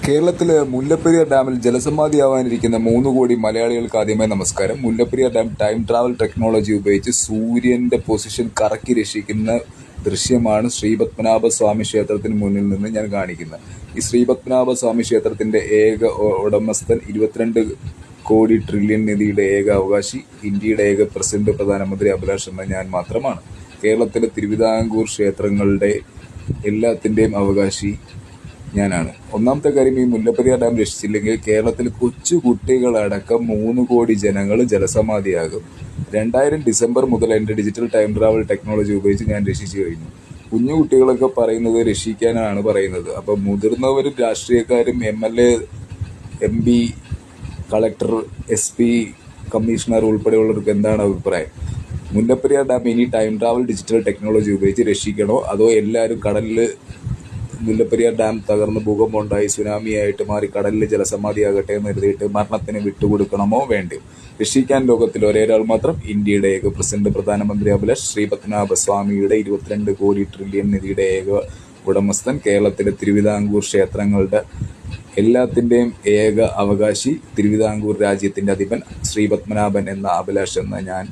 കേരളത്തിലെ മുല്ലപ്പെരിയാർ ഡാമിൽ ജലസമാധിയാവാനിരിക്കുന്ന 3 കോടി മലയാളികൾക്ക് ആദ്യമായി നമസ്കാരം. Mullaperiyar dam time travel technology ഉപയോഗിച്ച് സൂര്യന്റെ പൊസിഷൻ കറക്കി രക്ഷിക്കുന്ന ദൃശ്യമാണ് ശ്രീപത്മനാഭ സ്വാമി ക്ഷേത്രത്തിന് മുന്നിൽ നിന്ന് ഞാൻ കാണിക്കുന്നത്. ഈ ശ്രീപത്മനാഭ സ്വാമി ക്ഷേത്രത്തിന്റെ ഏക ഉടമസ്ഥൻ 22 കോടി ട്രില്യൺ നിധിയുടെ ഏക അവകാശി, ഇന്ത്യയുടെ ഏക പ്രസിഡന്റ് പ്രധാനമന്ത്രി അഭിലാഷ് എന്ന ഞാൻ മാത്രമാണ്. കേരളത്തിലെ തിരുവിതാംകൂർ ക്ഷേത്രങ്ങളുടെ എല്ലാത്തിൻ്റെയും അവകാശി ഞാനാണ്. ഒന്നാമത്തെ കാര്യം, ഈ മുല്ലപ്പെരിയാർ ഡാം രക്ഷിച്ചില്ലെങ്കിൽ കേരളത്തിൽ കൊച്ചു കുട്ടികളടക്കം 3 കോടി ജനങ്ങൾ ജലസമാധിയാകും. 2000 ഡിസംബർ മുതൽ എൻ്റെ ഡിജിറ്റൽ ടൈം ട്രാവൽ ടെക്നോളജി ഉപയോഗിച്ച് ഞാൻ രക്ഷിച്ചു കഴിഞ്ഞു. കുഞ്ഞു കുട്ടികളൊക്കെ പറയുന്നത് രക്ഷിക്കാനാണ് പറയുന്നത്. അപ്പം മുതിർന്നവരും രാഷ്ട്രീയക്കാരും MLA, MP, collector, SP, commissioner ഉൾപ്പെടെയുള്ളവർക്ക് എന്താണ് അഭിപ്രായം? മുല്ലപ്പെരിയാർ ഡാം ഇനി ടൈം ട്രാവൽ ഡിജിറ്റൽ ടെക്നോളജി ഉപയോഗിച്ച് രക്ഷിക്കണോ, അതോ എല്ലാവരും കടലിൽ മുല്ലപ്പെരിയാർ ഡാം തകർന്ന് ഭൂകമ്പമുണ്ടായി സുനാമിയായിട്ട് മാറി കടലിൽ ജലസമാധിയാകട്ടെ എന്ന് എഴുതിയിട്ട് മരണത്തിന് വിട്ടുകൊടുക്കണമോ വേണ്ടയോ? രക്ഷിക്കാൻ ലോകത്തിൽ ഒരേയൊരാൾ മാത്രം, ഇന്ത്യയുടെ ഏക പ്രസിഡന്റ് പ്രധാനമന്ത്രി അഭിലാഷ്, ശ്രീപത്മനാഭ സ്വാമിയുടെ 22 കോടി ട്രില്യൺ നിധിയുടെ ഏക ഉടമസ്ഥൻ, കേരളത്തിലെ തിരുവിതാംകൂർ ക്ഷേത്രങ്ങളുടെ എല്ലാത്തിൻ്റെയും ഏക അവകാശി, തിരുവിതാംകൂർ രാജ്യത്തിന്റെ അധിപൻ ശ്രീപത്മനാഭൻ എന്ന അഭിലാഷ് എന്ന ഞാൻ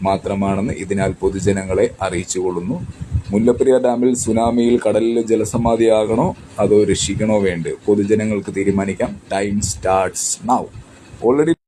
മാത്രമാണെന്ന് ഇതിനാൽ പൊതുജനങ്ങളെ അറിയിച്ചുകൊള്ളുന്നു. മുല്ലപ്പെരിയാർ ഡാമിൽ സുനാമിയിൽ കടലിൽ ജലസമാധിയാകണോ അതോ രക്ഷിക്കണോ വേണ്ടയോ? പൊതുജനങ്ങൾക്ക് തീരുമാനിക്കാം. Time starts now. ഓൾറെഡി